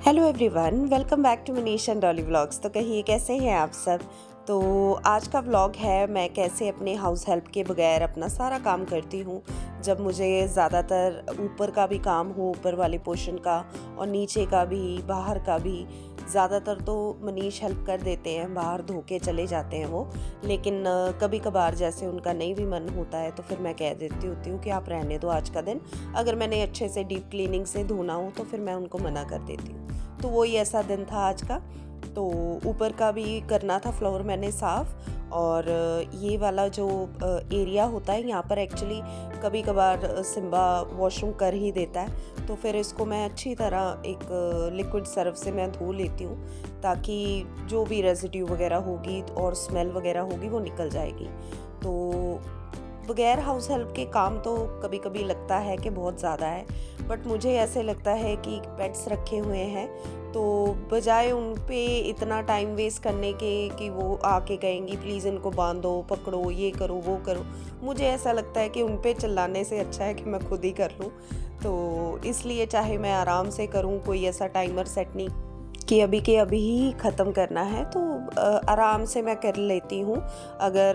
Hello everyone, welcome back to Manish and Dolly vlogs. तो कहिए कैसे हैं आप सब। तो आज का व्लॉग है मैं कैसे अपने हाउस हेल्प के बगैर अपना सारा काम करती हूँ। जब मुझे ज़्यादातर ऊपर का भी काम हो, ऊपर वाले पोर्शन का, और नीचे का भी, बाहर का भी। ज़्यादातर तो मनीष हेल्प कर देते हैं, बाहर धो के चले जाते हैं वो। लेकिन कभी कभार जैसे उनका नहीं भी मन होता है तो फिर मैं कह देती होती हूँ कि आप रहने दो आज का दिन। अगर मैंने अच्छे से डीप क्लीनिंग से धोना हो तो फिर मैं उनको मना कर देती हूँ। तो वही ऐसा दिन था आज का। तो ऊपर का भी करना था, फ्लोर मैंने साफ़। और ये वाला जो एरिया होता है यहाँ पर एक्चुअली कभी कभार सिम्बा वॉशरूम कर ही देता है, तो फिर इसको मैं अच्छी तरह एक लिक्विड सर्फ से मैं धो लेती हूँ, ताकि जो भी रेजिड्यू वगैरह होगी और स्मेल वगैरह होगी वो निकल जाएगी। तो बगैर हाउस हेल्प के काम तो कभी कभी लगता है कि बहुत ज़्यादा है, बट मुझे ऐसे लगता है कि पेट्स रखे हुए हैं तो बजाय उन पे इतना टाइम वेस्ट करने के कि वो आके कहेंगी प्लीज़ इनको बांधो, पकड़ो, ये करो, वो करो, मुझे ऐसा लगता है कि उन पे चिल्लाने से अच्छा है कि मैं खुद ही कर लूँ। तो इसलिए चाहे मैं आराम से करूँ, कोई ऐसा टाइमर सेट नहीं कि अभी के अभी ही ख़त्म करना है, तो आराम से मैं कर लेती हूँ। अगर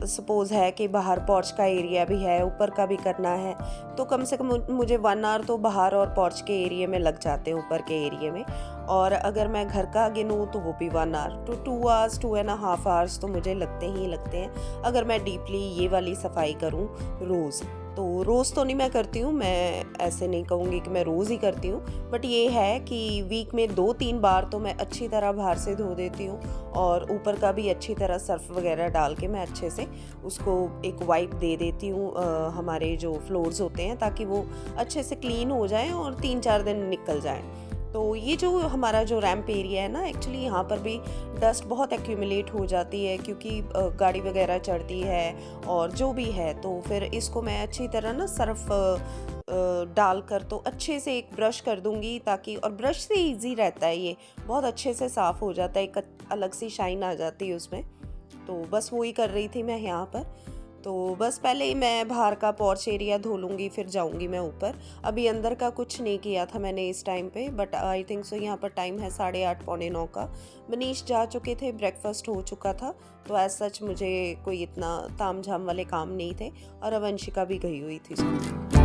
सपोज़ है कि बाहर पोर्च का एरिया भी है, ऊपर का भी करना है, तो कम से कम मुझे 1 आवर तो बाहर और पोर्च के एरिया में लग जाते हैं, ऊपर के एरिया में। और अगर मैं घर का गिनूँ तो वो भी 1 आवर, तो 2 आवर्स, 2.5 आवर्स तो मुझे लगते हैं अगर मैं डीपली ये वाली सफाई करूँ रोज़। तो रोज़ तो नहीं मैं करती हूँ, मैं ऐसे नहीं कहूँगी कि मैं रोज़ ही करती हूँ, बट ये है कि वीक में 2-3 बार तो मैं अच्छी तरह बाहर से धो देती हूँ, और ऊपर का भी अच्छी तरह सर्फ वगैरह डाल के मैं अच्छे से उसको एक वाइप दे देती हूँ हमारे जो फ्लोर्स होते हैं, ताकि वो अच्छे से क्लीन हो जाएं और 3-4 दिन निकल जाएं। तो ये जो हमारा जो रैंप एरिया है ना, एक्चुअली यहाँ पर भी डस्ट बहुत एक्यूमुलेट हो जाती है, क्योंकि गाड़ी वगैरह चढ़ती है और जो भी है, तो फिर इसको मैं अच्छी तरह ना सर्फ डालकर तो अच्छे से एक ब्रश कर दूंगी, ताकि, और ब्रश से इजी रहता है, ये बहुत अच्छे से साफ़ हो जाता है, एक अलग सी शाइन आ जाती है उसमें। तो बस वही कर रही थी मैं यहाँ पर। तो बस पहले ही मैं बाहर का पोर्च एरिया धो लूँगी, फिर जाऊँगी मैं ऊपर। अभी अंदर का कुछ नहीं किया था मैंने इस टाइम पे, बट आई थिंक सो यहाँ पर टाइम है 8:30 पौने 9 का। मनीष जा चुके थे, ब्रेकफास्ट हो चुका था, तो एज सच मुझे कोई इतना ताम झाम वाले काम नहीं थे, और अवंशिका भी गई हुई थी स्कूल।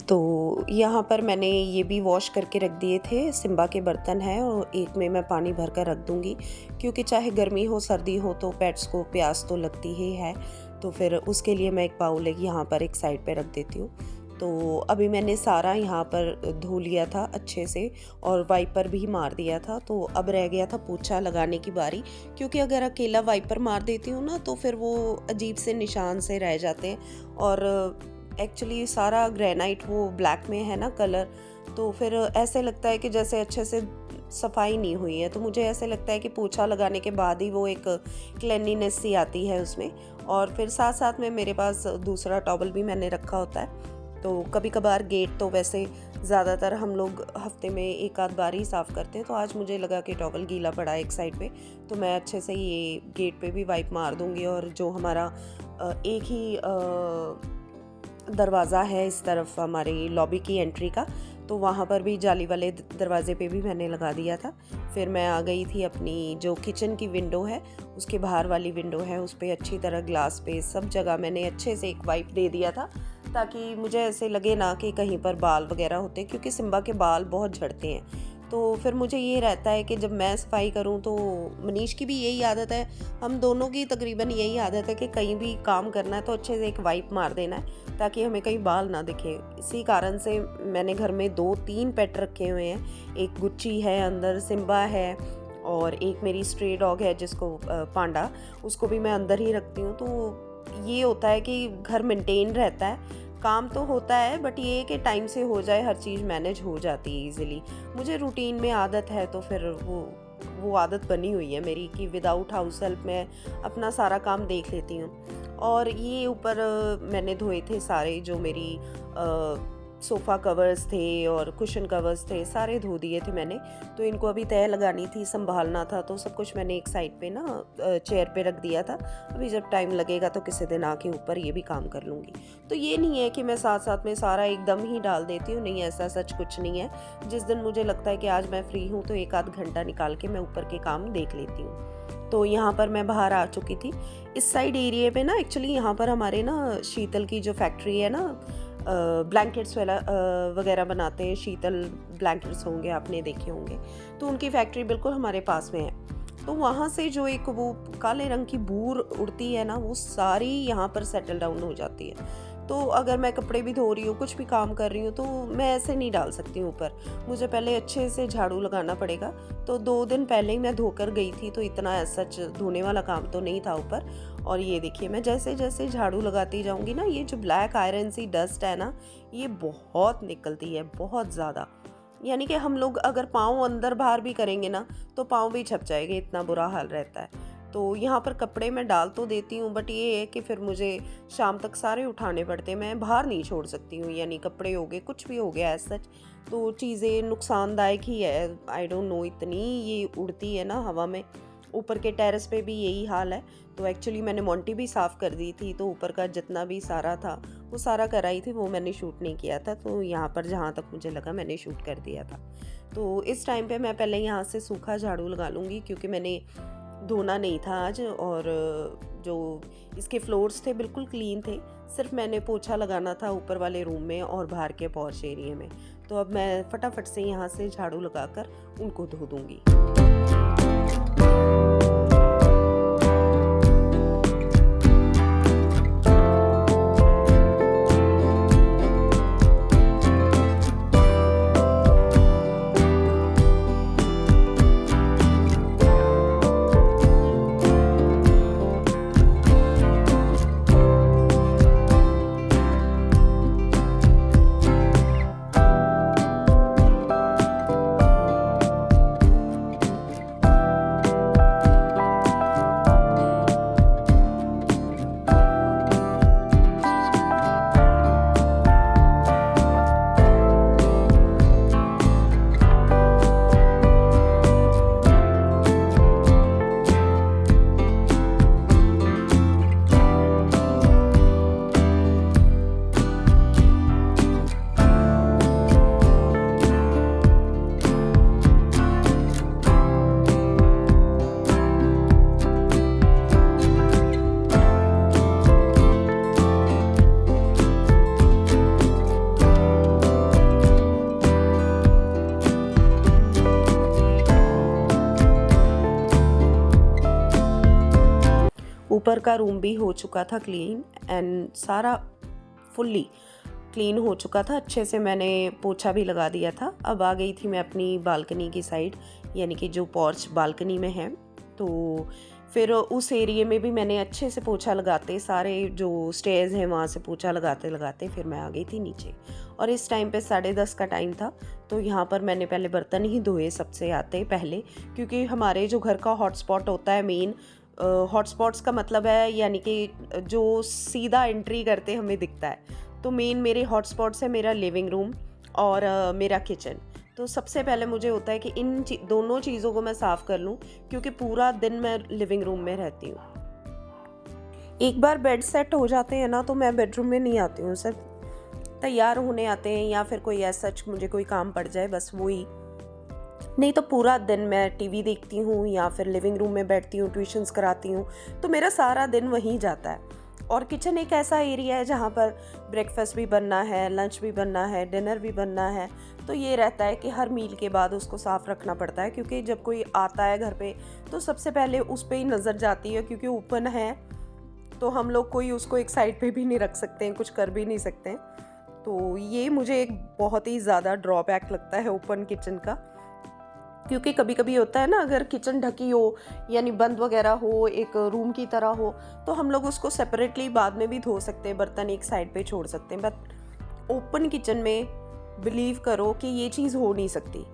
तो यहाँ पर मैंने ये भी वॉश करके रख दिए थे, सिम्बा के बर्तन हैं, और एक में मैं पानी भर कर रख दूँगी, क्योंकि चाहे गर्मी हो सर्दी हो तो पेट्स को प्यास तो लगती ही है। तो फिर उसके लिए मैं एक बाउल यहाँ पर एक साइड पे रख देती हूँ। तो अभी मैंने सारा यहाँ पर धो लिया था अच्छे से, और वाइपर भी मार दिया था, तो अब रह गया था पोछा लगाने की बारी, क्योंकि अगर अकेला वाइपर मार देती हूँ ना तो फिर वो अजीब से निशान से रह जाते हैं, और एक्चुअली सारा ग्रेनाइट वो ब्लैक में है ना कलर, तो फिर ऐसे लगता है कि जैसे अच्छे से सफाई नहीं हुई है। तो मुझे ऐसे लगता है कि पोछा लगाने के बाद ही वो एक क्लेanलीनेस सी आती है उसमें। और फिर साथ साथ में मेरे पास दूसरा टॉवल भी मैंने रखा होता है, तो कभी कभार गेट तो वैसे ज़्यादातर हम लोग हफ्ते में एक आध बार ही साफ़ करते हैं, तो आज मुझे लगा कि टॉवल गीला पड़ा है एक साइड पे, तो मैं अच्छे से ये गेट पे भी वाइप मार दूँगी। और जो हमारा एक ही दरवाज़ा है इस तरफ हमारी लॉबी की एंट्री का, तो वहाँ पर भी जाली वाले दरवाजे पे भी मैंने लगा दिया था। फिर मैं आ गई थी अपनी जो किचन की विंडो है उसके बाहर वाली विंडो है, उस पर अच्छी तरह ग्लास पे सब जगह मैंने अच्छे से एक वाइप दे दिया था, ताकि मुझे ऐसे लगे ना कि कहीं पर बाल वगैरह होते, क्योंकि सिम्बा के बाल बहुत झड़ते हैं। तो फिर मुझे ये रहता है कि जब मैं सफाई करूँ तो मनीष की भी यही आदत है, हम दोनों की तकरीबन यही आदत है कि कहीं भी काम करना है तो अच्छे से एक वाइप मार देना है ताकि हमें कहीं बाल ना दिखे। इसी कारण से मैंने घर में 2-3 पेट रखे हुए हैं, एक गुच्ची है, अंदर सिम्बा है और एक मेरी स्ट्रे डॉग है जिसको पांडा, उसको भी मैं अंदर ही रखती हूँ। तो ये होता है कि घर मेंटेन रहता है, काम तो होता है बट ये है कि टाइम से हो जाए, हर चीज़ मैनेज हो जाती है ईज़िली। मुझे रूटीन में आदत है तो फिर वो आदत बनी हुई है मेरी कि विदाउट हाउस हेल्प मैं अपना सारा काम देख लेती हूँ। और ये ऊपर मैंने धोए थे सारे जो मेरी सोफ़ा कवर्स थे और कुशन कवर्स थे, सारे धो दिए थे मैंने। तो इनको अभी तह लगानी थी, संभालना था, तो सब कुछ मैंने एक साइड पे ना चेयर पे रख दिया था। अभी जब टाइम लगेगा तो किसी दिन आके ऊपर ये भी काम कर लूँगी। तो ये नहीं है कि मैं साथ साथ में सारा एकदम ही डाल देती हूँ, नहीं, ऐसा सच कुछ नहीं है। जिस दिन मुझे लगता है कि आज मैं फ्री हूँ तो 1 आध घंटा निकाल के मैं ऊपर के काम देख लेती हूँ। तो यहाँ पर मैं बाहर आ चुकी थी। इस साइड एरिया पे ना एक्चुअली यहाँ पर हमारे ना शीतल की जो फैक्ट्री है ना, ब्लैंकेट्स वगैरह बनाते हैं, शीतल ब्लैंकेट्स होंगे, आपने देखे होंगे, तो उनकी फैक्ट्री बिल्कुल हमारे पास में है। तो वहाँ से जो एक वो काले रंग की बूर उड़ती है ना, वो सारी यहाँ पर सेटल डाउन हो जाती है। तो अगर मैं कपड़े भी धो रही हूँ, कुछ भी काम कर रही हूँ, तो मैं ऐसे नहीं डाल सकती हूँ ऊपर, मुझे पहले अच्छे से झाड़ू लगाना पड़ेगा। तो 2 दिन पहले ही मैं धोकर गई थी, तो इतना ऐसा धोने वाला काम तो नहीं था ऊपर। और ये देखिए, मैं जैसे जैसे झाड़ू लगाती जाऊँगी ना, ये जो ब्लैक आयरन सी डस्ट है ना, ये बहुत निकलती है, बहुत ज़्यादा। यानी कि हम लोग अगर पाँव अंदर बाहर भी करेंगे ना तो पाँव भी छप जाएंगे, इतना बुरा हाल रहता है। तो यहाँ पर कपड़े मैं डाल तो देती हूँ बट ये है कि फिर मुझे शाम तक सारे उठाने पड़ते हैं, मैं बाहर नहीं छोड़ सकती हूँ। यानी कपड़े हो गए, कुछ भी हो गया एज सच, तो चीज़ें नुकसानदायक ही है। आई डोंट नो, इतनी ये उड़ती है ना हवा में। ऊपर के टेरेस पे भी यही हाल है। तो एक्चुअली मैंने मोंटी भी साफ़ कर दी थी, तो ऊपर का जितना भी सारा था वो सारा कराई थी, वो मैंने शूट नहीं किया था। तो यहाँ पर जहाँ तक मुझे लगा मैंने शूट कर दिया था। तो इस टाइम पे मैं पहले यहाँ से सूखा झाड़ू लगा लूँगी क्योंकि मैंने धोना नहीं था आज। और जो इसके फ्लोर्स थे बिल्कुल क्लीन थे, सिर्फ मैंने पोछा लगाना था ऊपर वाले रूम में और बाहर के पॉर्च एरिया में। तो अब मैं फटाफट से यहाँ से झाड़ू लगाकर उनको धो दूँगी। ऊपर का रूम भी हो चुका था क्लीन एंड सारा फुल्ली क्लीन हो चुका था, अच्छे से मैंने पोछा भी लगा दिया था। अब आ गई थी मैं अपनी बालकनी की साइड, यानी कि जो पोर्च बालकनी में है। तो फिर उस एरिया में भी मैंने अच्छे से पोछा लगाते, सारे जो स्टेयर्स हैं वहाँ से पोछा लगाते लगाते फिर मैं आ गई थी नीचे। और इस टाइम पे 10:30 का टाइम था। तो यहाँ पर मैंने पहले बर्तन ही धोए सबसे आते पहले, क्योंकि हमारे जो घर का हॉटस्पॉट होता है मेन, हॉटस्पॉट्स का मतलब है यानी कि जो सीधा एंट्री करते हमें दिखता है। तो मेन मेरे हॉटस्पॉट्स है मेरा लिविंग रूम और मेरा किचन। तो सबसे पहले मुझे होता है कि इन दोनों चीज़ों को मैं साफ़ कर लूँ, क्योंकि पूरा दिन मैं लिविंग रूम में रहती हूँ। एक बार बेड सेट हो जाते हैं ना तो मैं बेडरूम में नहीं आती हूँ, सिर्फ तैयार होने आते हैं या फिर कोई ऐसा मुझे कोई काम पड़ जाए बस वही, नहीं तो पूरा दिन मैं टीवी देखती हूँ या फिर लिविंग रूम में बैठती हूँ, ट्यूशन्स कराती हूँ, तो मेरा सारा दिन वहीं जाता है। और किचन एक ऐसा एरिया है जहाँ पर ब्रेकफास्ट भी बनना है, लंच भी बनना है, डिनर भी बनना है। तो ये रहता है कि हर मील के बाद उसको साफ़ रखना पड़ता है, क्योंकि जब कोई आता है घर पे तो सबसे पहले उस पे ही नज़र जाती है, क्योंकि ओपन है तो हम लोग कोई उसको एक साइड पे भी नहीं रख सकते हैं, कुछ कर भी नहीं सकते हैं। तो ये मुझे एक बहुत ही ज़्यादा ड्रॉबैक लगता है ओपन किचन का, क्योंकि कभी कभी होता है ना, अगर किचन ढकी हो यानी बंद वगैरह हो, एक रूम की तरह हो, तो हम लोग उसको सेपरेटली बाद में भी धो सकते हैं, बर्तन एक साइड पे छोड़ सकते हैं। बट ओपन किचन में बिलीव करो कि ये चीज़ हो नहीं सकती।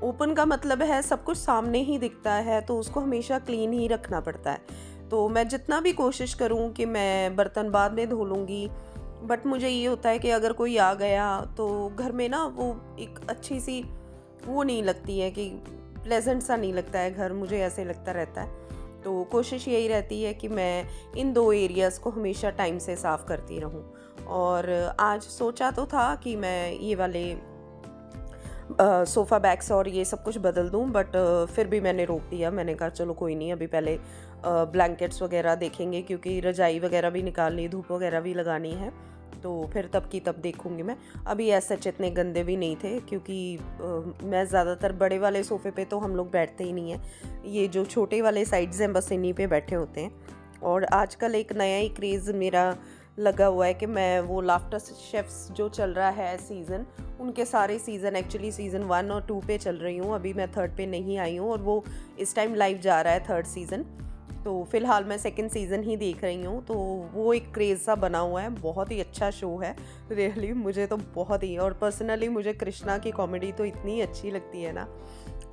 ओपन का मतलब है सब कुछ सामने ही दिखता है, तो उसको हमेशा क्लीन ही रखना पड़ता है। तो मैं जितना भी कोशिश करूं कि मैं बर्तन बाद में धो लूँगी, बट मुझे ये होता है कि अगर कोई आ गया तो घर में ना वो एक अच्छी सी वो नहीं लगती है, कि प्लेजेंट सा नहीं लगता है घर, मुझे ऐसे लगता रहता है। तो कोशिश यही रहती है कि मैं इन 2 एरियाज़ को हमेशा टाइम से साफ़ करती रहूं। और आज सोचा तो था कि मैं ये वाले सोफ़ा बैग्स और ये सब कुछ बदल दूं, बट फिर भी मैंने रोक दिया। मैंने कहा चलो कोई नहीं, अभी पहले ब्लैंकेट्स वगैरह देखेंगे, क्योंकि रजाई वगैरह भी निकालनी, धूप वगैरह भी लगानी है, तो फिर तब की तब देखूंगी मैं। अभी ऐसे सच इतने गंदे भी नहीं थे, क्योंकि मैं ज़्यादातर बड़े वाले सोफ़े पे तो हम लोग बैठते ही नहीं हैं, ये जो छोटे वाले साइड्स हैं बस इन्हीं पे बैठे होते हैं। और आजकल एक नया ही क्रेज़ मेरा लगा हुआ है कि मैं वो लाफ्टर शेफ्स जो चल रहा है सीज़न, उनके सारे सीज़न, एक्चुअली सीज़न 1 और 2 पे चल रही हूँ, अभी मैं 3rd पे नहीं आई हूँ, और वो इस टाइम लाइव जा रहा है 3rd सीज़न। तो फ़िलहाल मैं 2nd सीज़न ही देख रही हूँ। तो वो एक क्रेज़ सा बना हुआ है, बहुत ही अच्छा शो है रियली, मुझे तो बहुत ही, और पर्सनली मुझे कृष्णा की कॉमेडी तो इतनी अच्छी लगती है ना,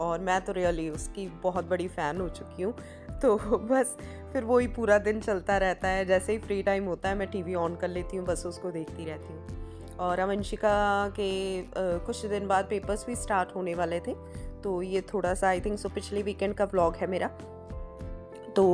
और मैं तो रियली उसकी बहुत बड़ी फ़ैन हो चुकी हूँ। तो बस फिर वही पूरा दिन चलता रहता है, जैसे ही फ्री टाइम होता है मैं टीवी ऑन कर लेती हूँ, बस उसको देखती रहती हूँ। और अवंशिका के कुछ दिन बाद पेपर्स भी स्टार्ट होने वाले थे, तो ये थोड़ा सा आई थिंक सो पिछले वीकेंड का व्लॉग है मेरा, तो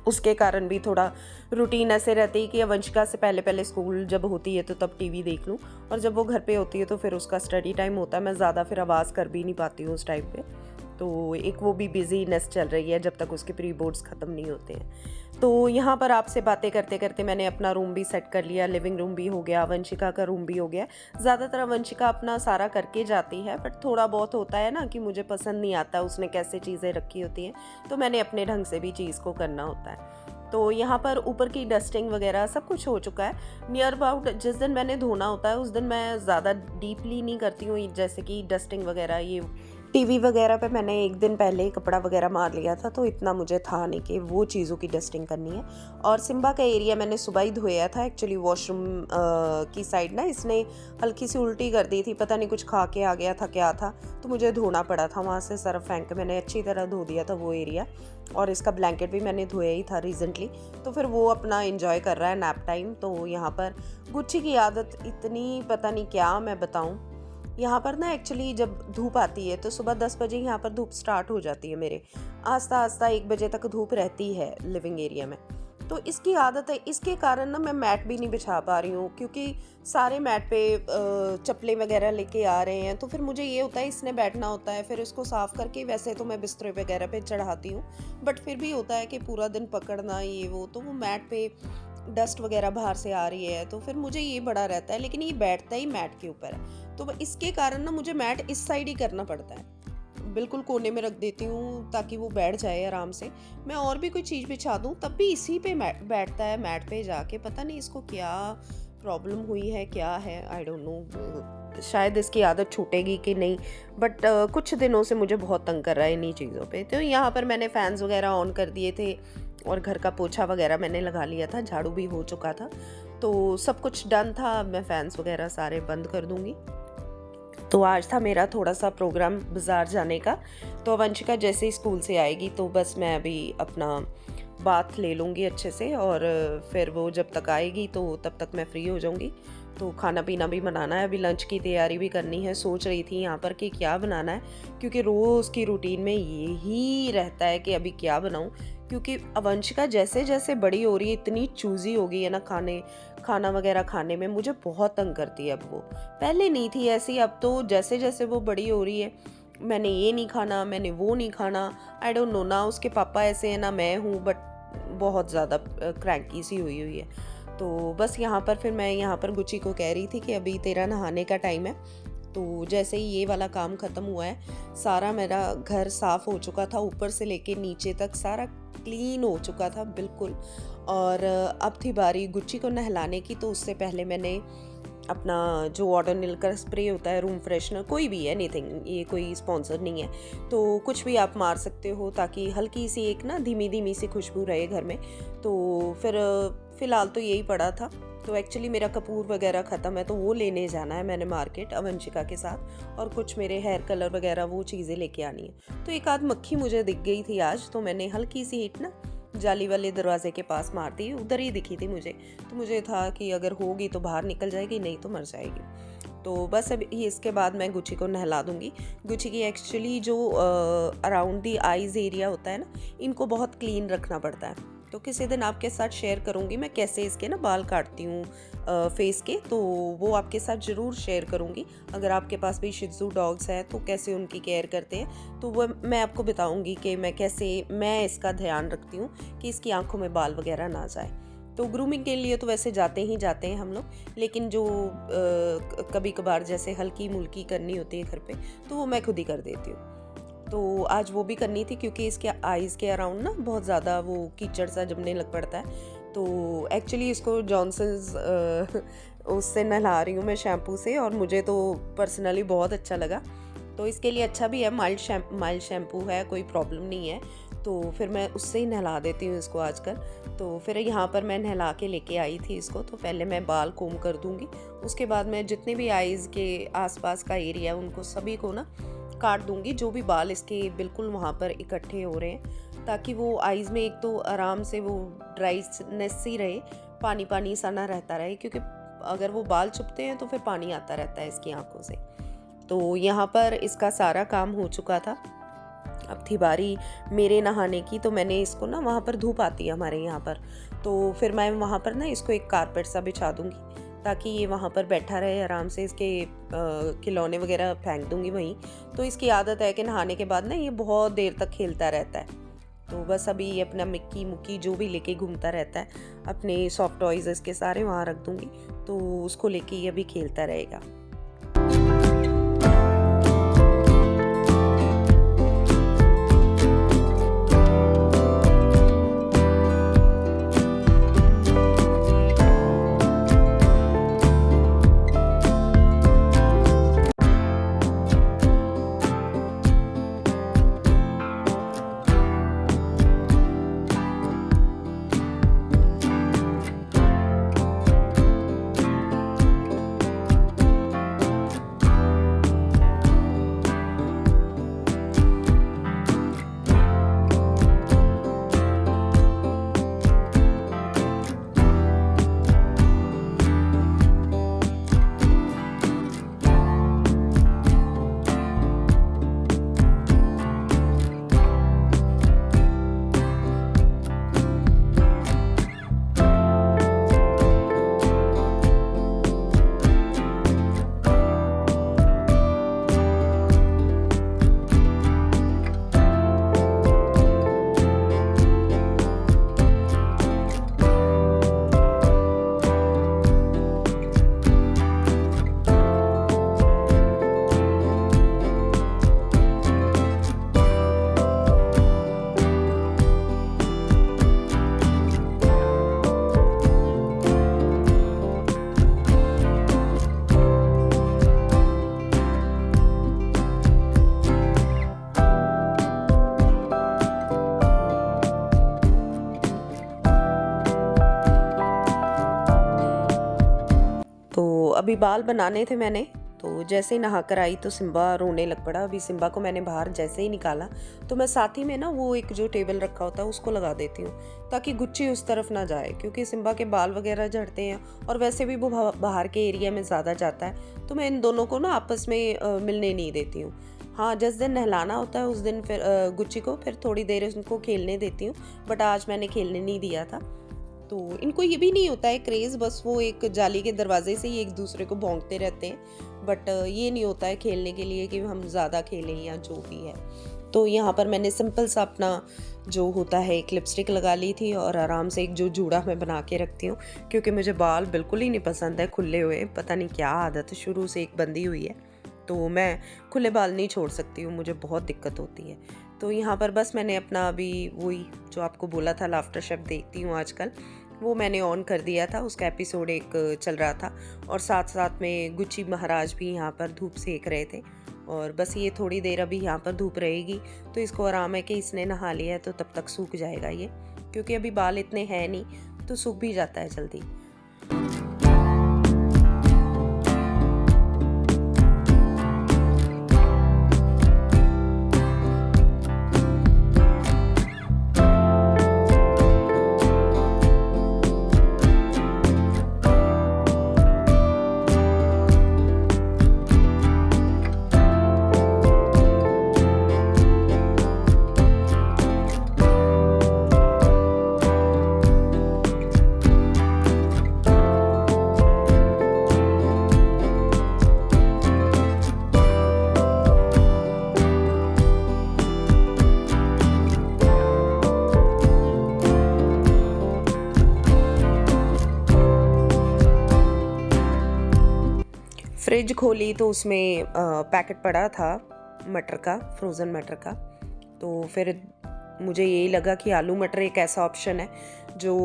उसके कारण भी थोड़ा रूटीन ऐसे रहती है कि अवंशिका से पहले पहले स्कूल जब होती है तो तब टीवी देख लूँ, और जब वो घर पे होती है तो फिर उसका स्टडी टाइम होता है, मैं ज़्यादा फिर आवाज़ कर भी नहीं पाती हूँ उस टाइम पे। तो एक वो भी बिजीनेस चल रही है जब तक उसके प्री बोर्ड्स ख़त्म नहीं होते हैं। तो यहाँ पर आपसे बातें करते करते मैंने अपना रूम भी सेट कर लिया, लिविंग रूम भी हो गया, वंशिका का रूम भी हो गया। ज़्यादातर वंशिका अपना सारा करके जाती है, बट थोड़ा बहुत होता है ना कि मुझे पसंद नहीं आता उसने कैसे चीज़ें रखी होती हैं, तो मैंने अपने ढंग से भी चीज़ को करना होता है। तो यहाँ पर ऊपर की डस्टिंग वगैरह सब कुछ हो चुका है। नियर अबाउट जिस दिन मैंने धोना होता है उस दिन मैं ज़्यादा डीपली नहीं करती हूँ, जैसे कि डस्टिंग वगैरह, ये टीवी वगैरह पे मैंने एक दिन पहले ही कपड़ा वगैरह मार लिया था, तो इतना मुझे था नहीं कि वो चीज़ों की डस्टिंग करनी है। और सिम्बा का एरिया मैंने सुबह ही धोया था, एक्चुअली वॉशरूम की साइड ना इसने हल्की सी उल्टी कर दी थी, पता नहीं कुछ खा के आ गया था क्या था, तो मुझे धोना पड़ा था, वहाँ से सर्फ फेंक के मैंने अच्छी तरह धो दिया था वो एरिया। और इसका ब्लैंकेट भी मैंने धोया ही था रिसेंटली, तो फिर वो अपना एंजॉय कर रहा है नैप टाइम। तो यहाँ पर गुच्ची की आदत इतनी पता नहीं क्या मैं बताऊँ, यहाँ पर ना एक्चुअली जब धूप आती है तो सुबह 10 बजे यहाँ पर धूप स्टार्ट हो जाती है मेरे, आस्ता आस्ता 1 बजे तक धूप रहती है लिविंग एरिया में। तो इसकी आदत है, इसके कारण ना मैं मैट भी नहीं बिछा पा रही हूँ, क्योंकि सारे मैट पे चप्पलें वगैरह लेके आ रहे हैं, तो फिर मुझे ये होता है इसने बैठना होता है, फिर इसको साफ़ करके वैसे तो मैं बिस्तरे वगैरह पे चढ़ाती हूँ, बट फिर भी होता है कि पूरा दिन पकड़ना ये वो, तो वो मैट पे डस्ट वगैरह बाहर से आ रही है, तो फिर मुझे ये बड़ा रहता है, लेकिन ये बैठता ही मैट के ऊपर है, तो इसके कारण ना मुझे मैट इस साइड ही करना पड़ता है, बिल्कुल कोने में रख देती हूँ ताकि वो बैठ जाए आराम से। मैं और भी कोई चीज़ बिछा दूँ तब भी इसी पे बैठता है, मैट पे जाके, पता नहीं इसको क्या प्रॉब्लम हुई है, क्या है, आई डोंट नो, शायद इसकी आदत छूटेगी कि नहीं, बट कुछ दिनों से मुझे बहुत तंग कर रहा है इन्हीं चीज़ों पे। तो यहाँ पर मैंने फ़ैन्स वगैरह ऑन कर दिए थे, और घर का पोछा वगैरह मैंने लगा लिया था, झाड़ू भी हो चुका था, तो सब कुछ डन था। अब मैं फ़ैन्स वगैरह सारे बंद कर दूँगी। तो आज था मेरा थोड़ा सा प्रोग्राम बाज़ार जाने का, तो वंशिका जैसे ही स्कूल से आएगी तो बस मैं अभी अपना बाथ ले लूँगी अच्छे से, और फिर वो जब तक आएगी तो तब तक मैं फ्री हो जाऊँगी। तो खाना पीना भी बनाना है, अभी लंच की तैयारी भी करनी है, सोच रही थी यहाँ पर कि क्या बनाना है, क्योंकि रोज़ की रूटीन में यही रहता है कि अभी क्या बनाऊँ, क्योंकि अवंशिका जैसे जैसे बड़ी हो रही है इतनी चूज़ी हो गई है ना खाना वगैरह खाने में, मुझे बहुत तंग करती है अब वो। पहले नहीं थी ऐसी, अब तो जैसे जैसे वो बड़ी हो रही है, मैंने ये नहीं खाना, मैंने वो नहीं खाना, आई डोंट नो, ना उसके पापा ऐसे हैं ना मैं हूँ, बट बहुत ज़्यादा क्रैंकी सी हुई हुई है। तो बस यहाँ पर फिर मैं यहाँ पर गुच्ची को कह रही थी कि अभी तेरा नहाने का टाइम है। तो जैसे ही ये वाला काम ख़त्म हुआ है, सारा मेरा घर साफ़ हो चुका था, ऊपर से लेके नीचे तक सारा क्लीन हो चुका था बिल्कुल। और अब थी बारी गुच्ची को नहलाने की। तो उससे पहले मैंने अपना जो वाटरनिल का स्प्रे होता है, रूम फ्रेशनर, कोई भी है, एनीथिंग, ये कोई स्पॉन्सर नहीं है, तो कुछ भी आप मार सकते हो ताकि हल्की सी एक ना धीमी धीमी सी खुशबू रहे घर में। तो फिर फ़िलहाल तो यही पड़ा था। तो एक्चुअली मेरा कपूर वगैरह ख़त्म है, तो वो लेने जाना है मैंने मार्केट अवंशिका के साथ, और कुछ मेरे हेयर कलर वगैरह वो चीज़ें लेके आनी है। तो एक आध मक्खी मुझे दिख गई थी आज, तो मैंने हल्की सी हिट ना जाली वाले दरवाजे के पास मार दी, उधर ही दिखी थी मुझे। तो मुझे था कि अगर होगी तो बाहर निकल जाएगी, नहीं तो मर जाएगी। तो बस अब ये इसके बाद मैं गुच्ची को नहला दूंगी। गुच्ची की एक्चुअली जो अराउंड दी आईज एरिया होता है ना, इनको बहुत क्लीन रखना पड़ता है। तो किसी दिन आपके साथ शेयर करूंगी मैं कैसे इसके ना बाल काटती हूँ फेस के, तो वो आपके साथ ज़रूर शेयर करूंगी। अगर आपके पास भी शिज़ू डॉग्स हैं तो कैसे उनकी केयर करते हैं, तो वो मैं आपको बताऊंगी कि मैं इसका ध्यान रखती हूँ कि इसकी आंखों में बाल वगैरह ना जाए। तो ग्रूमिंग के लिए तो वैसे जाते हैं हम लोग, लेकिन जो कभी कभार जैसे हल्की मुल्की करनी होती है घर पे, तो वो मैं खुद ही कर देती हूँ। तो आज वो भी करनी थी क्योंकि इसके आईज़ के अराउंड ना बहुत ज़्यादा वो कीचड़ सा जमने लग पड़ता है। तो एक्चुअली इसको जॉनसन्स उससे नहला रही हूँ मैं, शैम्पू से, और मुझे तो पर्सनली बहुत अच्छा लगा। तो इसके लिए अच्छा भी है, माइल्ड शैम्पू है, कोई प्रॉब्लम नहीं है। तो फिर मैं उससे ही नहला देती हूँ इसको आजकल। तो फिर यहाँ पर मैं नहला के लेके आई थी इसको। तो पहले मैं बाल कोम कर दूँगी, उसके बाद मैं जितने भी आईज़ के आसपास का एरिया उनको सभी को ना काट दूँगी, जो भी बाल इसके बिल्कुल वहाँ पर इकट्ठे हो रहे हैं, ताकि वो आईज़ में एक तो आराम से वो ड्राईनेस ही रहे, पानी पानी सा ना रहता रहे, क्योंकि अगर वो बाल चुभते हैं तो फिर पानी आता रहता है इसकी आंखों से। तो यहाँ पर इसका सारा काम हो चुका था। अब थी बारी मेरे नहाने की। तो मैंने इसको ना, वहाँ पर धूप आती है हमारे यहाँ पर, तो फिर मैं वहाँ पर ना इसको एक कारपेट सा बिछा दूँगी ताकि ये वहाँ पर बैठा रहे आराम से। इसके खिलौने वगैरह फेंक दूँगी वहीं। तो इसकी आदत है कि नहाने के बाद ना ये बहुत देर तक खेलता रहता है। तो बस अभी ये अपना मिक्की मुक्की जो भी लेके घूमता रहता है, अपने सॉफ्ट टॉयज़ इसके सारे वहाँ रख दूँगी, तो उसको लेके ये अभी खेलता रहेगा। अभी बाल बनाने थे मैंने। तो जैसे ही नहा कर आई तो सिम्बा रोने लग पड़ा। अभी सिम्बा को मैंने बाहर जैसे ही निकाला तो मैं साथ ही में ना वो एक जो टेबल रखा होता है उसको लगा देती हूँ ताकि गुच्ची उस तरफ ना जाए, क्योंकि सिम्बा के बाल वगैरह झड़ते हैं और वैसे भी वो बाहर के एरिया में ज़्यादा जाता है। तो मैं इन दोनों को ना आपस में मिलने नहीं देती हूँ। हाँ, जिस दिन नहलाना होता है उस दिन फिर गुच्ची को फिर थोड़ी देर उनको खेलने देती हूँ, बट आज मैंने खेलने नहीं दिया था। तो इनको ये भी नहीं होता है क्रेज़, बस वो एक जाली के दरवाजे से ही एक दूसरे को भौंकते रहते हैं, बट ये नहीं होता है खेलने के लिए कि हम ज़्यादा खेलें या जो भी है। तो यहाँ पर मैंने सिंपल सा अपना जो होता है एक लिपस्टिक लगा ली थी और आराम से एक जो जूड़ा मैं बना के रखती हूँ, क्योंकि मुझे बाल बिल्कुल ही नहीं पसंद है खुले हुए। पता नहीं क्या आदत शुरू से एक बंदी हुई है, तो मैं खुले बाल नहीं छोड़ सकती हूँ, मुझे बहुत दिक्कत होती है। तो यहाँ पर बस मैंने अपना अभी वही जो आपको बोला था लाफ्टर शेफ देखती हूँ आजकल, वो मैंने ऑन कर दिया था। उसका एपिसोड एक चल रहा था और साथ साथ में गुच्ची महाराज भी यहाँ पर धूप सेक रहे थे। और बस ये थोड़ी देर अभी यहाँ पर धूप रहेगी, तो इसको आराम है कि इसने नहा लिया है तो तब तक सूख जाएगा ये, क्योंकि अभी बाल इतने हैं नहीं तो सूख भी जाता है जल्दी। फ्रिज खोली तो उसमें पैकेट पड़ा था मटर का, फ्रोज़न मटर का। तो फिर मुझे यही लगा कि आलू मटर एक ऐसा ऑप्शन है जो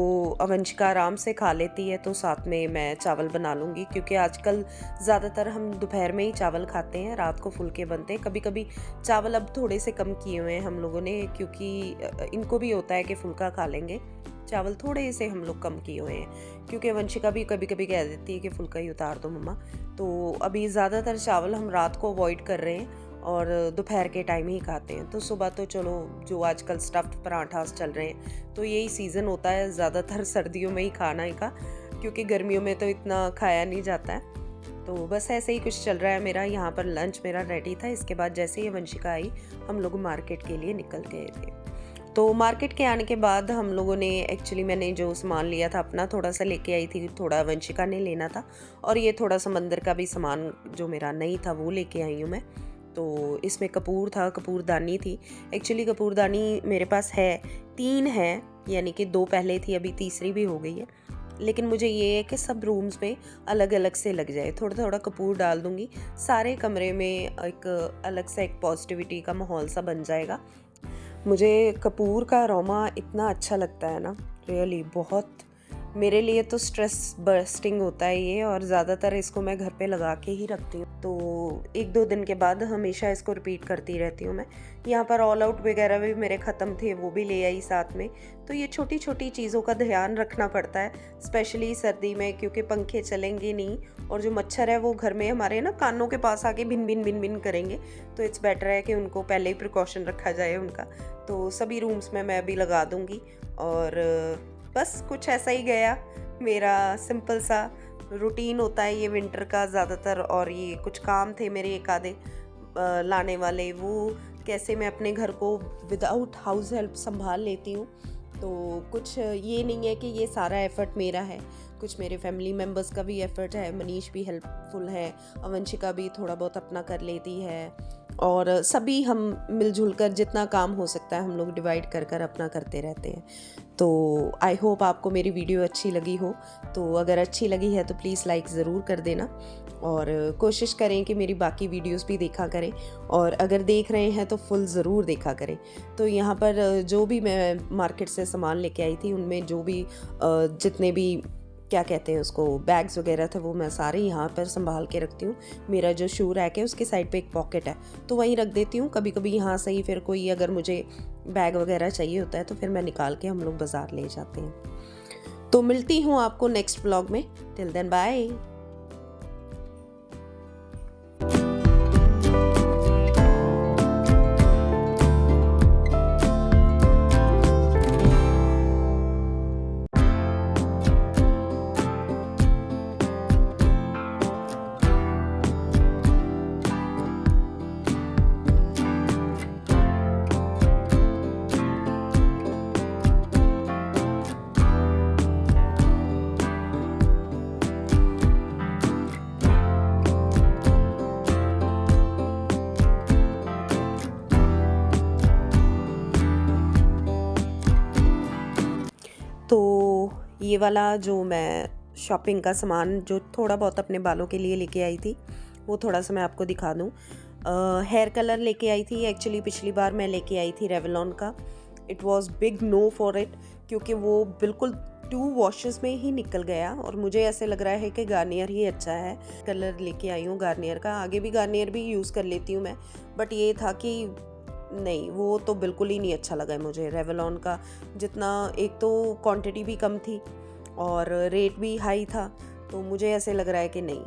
अवंशिका आराम से खा लेती है, तो साथ में मैं चावल बना लूँगी, क्योंकि आजकल ज़्यादातर हम दोपहर में ही चावल खाते हैं, रात को फुल्के बनते हैं। कभी कभी चावल अब थोड़े से कम किए हुए हैं हम लोगों ने, क्योंकि इनको भी होता है कि फुल्का खा लेंगे। चावल थोड़े से हम लोग कम किए हुए हैं, क्योंकि वंशिका भी कभी कभी कह देती है कि फुल्का ही उतार दो मम्मा। तो अभी ज़्यादातर चावल हम रात को अवॉइड कर रहे हैं और दोपहर के टाइम ही खाते हैं। तो सुबह तो चलो जो आजकल स्टफ्ड पराठास चल रहे हैं, तो यही सीज़न होता है ज़्यादातर सर्दियों में ही खाना का, क्योंकि गर्मियों में तो इतना खाया नहीं जाता है। तो बस ऐसे ही कुछ चल रहा है मेरा। यहाँ पर लंच मेरा रेडी था। इसके बाद जैसे ही वंशिका आई, हम लोग मार्केट के लिए निकल गए थे। तो मार्केट के आने के बाद हम लोगों ने एक्चुअली मैंने जो सामान लिया था अपना थोड़ा सा लेके आई थी, थोड़ा वंशिका ने लेना था, और ये थोड़ा सा मंदिर का भी सामान जो मेरा नहीं था वो लेके आई हूँ मैं। तो इसमें कपूर था, कपूरदानी थी। एक्चुअली कपूरदानी मेरे पास है 3 है, यानी कि 2 पहले थी, अभी तीसरी भी हो गई है। लेकिन मुझे ये है कि सब रूम्स में अलग अलग से लग जाए। थोड़ा थोड़ा कपूर डाल दूँगी, सारे कमरे में एक अलग सा एक पॉजिटिविटी का माहौल सा बन जाएगा। मुझे कपूर का अरोमा इतना अच्छा लगता है ना, रियली बहुत, मेरे लिए तो स्ट्रेस बर्स्टिंग होता है ये, और ज़्यादातर इसको मैं घर पे लगा के ही रखती हूँ। तो 1-2 दिन के बाद हमेशा इसको रिपीट करती रहती हूँ मैं। यहाँ पर ऑल आउट वगैरह भी मेरे ख़त्म थे, वो भी ले आई साथ में। तो ये छोटी छोटी चीज़ों का ध्यान रखना पड़ता है, स्पेशली सर्दी में, क्योंकि पंखे चलेंगे नहीं और जो मच्छर है वो घर में हमारे ना कानों के पास आके भिन भिन भिन भिन करेंगे। तो इट्स बेटर है कि उनको पहले ही प्रिकॉशन रखा जाए उनका। तो सभी रूम्स में मैं अभी लगा दूँगी। और बस कुछ ऐसा ही गया मेरा, सिंपल सा रूटीन होता है ये विंटर का ज़्यादातर। और ये कुछ काम थे मेरे एक आधे लाने वाले, वो कैसे मैं अपने घर को विदाउट हाउस हेल्प संभाल लेती हूँ। तो कुछ ये नहीं है कि ये सारा एफ़र्ट मेरा है, कुछ मेरे फैमिली मेम्बर्स का भी एफ़र्ट है। मनीष भी हेल्पफुल है, अवंशिका भी थोड़ा बहुत अपना कर लेती है, और सभी हम मिलजुल कर जितना काम हो सकता है हम लोग डिवाइड कर कर अपना करते रहते हैं। तो आई होप आपको मेरी वीडियो अच्छी लगी हो। तो अगर अच्छी लगी है तो प्लीज़ लाइक ज़रूर कर देना, और कोशिश करें कि मेरी बाकी वीडियोस भी देखा करें, और अगर देख रहे हैं तो फुल ज़रूर देखा करें। तो यहाँ पर जो भी मैं मार्केट से सामान लेके आई थी, उनमें जो भी जितने भी क्या कहते हैं उसको बैग्स वगैरह थे, वो मैं सारे यहाँ पर संभाल के रखती हूँ। मेरा जो शू रैक है उसके साइड पे एक पॉकेट है, तो वहीं रख देती हूँ। कभी कभी यहाँ से ही फिर कोई अगर मुझे बैग वगैरह चाहिए होता है तो फिर मैं निकाल के हम लोग बाज़ार ले जाते हैं। तो मिलती हूँ आपको नेक्स्ट व्लॉग में। Till then bye. ये वाला जो मैं शॉपिंग का सामान जो थोड़ा बहुत अपने बालों के लिए लेके आई थी वो थोड़ा सा मैं आपको दिखा दूँ। हेयर कलर लेके आई थी एक्चुअली, पिछली बार मैं लेके आई थी रेवलॉन का। It was big no for it, क्योंकि वो बिल्कुल 2 वॉशेस में ही निकल गया और मुझे ऐसे लग रहा है कि गार्नियर ही अच्छा है। कलर लेके आई हूँ गार्नियर का, आगे भी गार्नियर भी यूज़ कर लेती हूँ मैं, बट ये था कि नहीं, वो तो बिल्कुल ही नहीं अच्छा लगा है मुझे रेवलॉन का। जितना एक तो क्वांटिटी भी कम थी और रेट भी हाई था, तो मुझे ऐसे लग रहा है कि नहीं,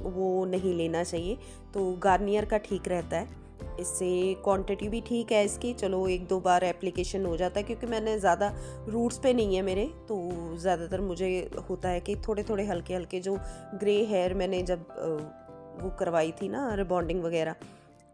वो नहीं लेना चाहिए। तो गार्नियर का ठीक रहता है, इससे क्वांटिटी भी ठीक है इसकी, चलो 1-2 बार एप्लीकेशन हो जाता है, क्योंकि मैंने ज़्यादा रूट्स पे नहीं है मेरे, तो ज़्यादातर मुझे होता है कि थोड़े थोड़े हल्के हल्के जो ग्रे हेयर मैंने जब वो करवाई थी ना रिबॉन्डिंग वगैरह,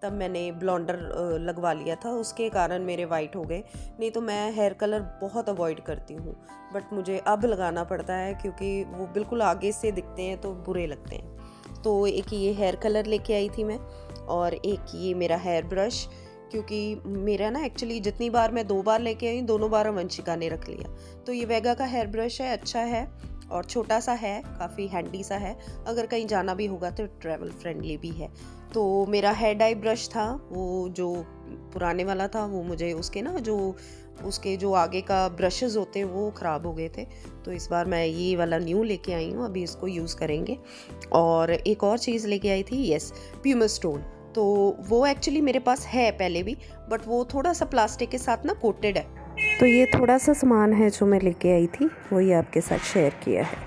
तब मैंने ब्लॉन्डर लगवा लिया था, उसके कारण मेरे वाइट हो गए। नहीं तो मैं हेयर कलर बहुत अवॉइड करती हूँ, बट मुझे अब लगाना पड़ता है क्योंकि वो बिल्कुल आगे से दिखते हैं तो बुरे लगते हैं। तो एक ये हेयर कलर लेके आई थी मैं, और एक ये मेरा हेयर ब्रश, क्योंकि मेरा ना एक्चुअली जितनी बार मैं 2 बार लेके आई, दोनों बार वंशिका ने रख लिया। तो ये वेगा का हेयर ब्रश है, अच्छा है और छोटा सा है, काफ़ी हैंडी सा है, अगर कहीं जाना भी होगा तो ट्रैवल फ्रेंडली भी है। तो मेरा हेयर डाई ब्रश था, वो जो पुराने वाला था, वो मुझे उसके जो आगे का ब्रशेस होते हैं वो ख़राब हो गए थे, तो इस बार मैं ये वाला न्यू लेके आई हूँ, अभी इसको यूज़ करेंगे। और एक और चीज़ लेके आई थी, यस, प्यूमा स्टोन। तो वो एक्चुअली मेरे पास है पहले भी, बट वो थोड़ा सा प्लास्टिक के साथ ना कोटेड है, तो ये थोड़ा सा सामान है जो मैं लेके आई थी, वही आपके साथ शेयर किया है।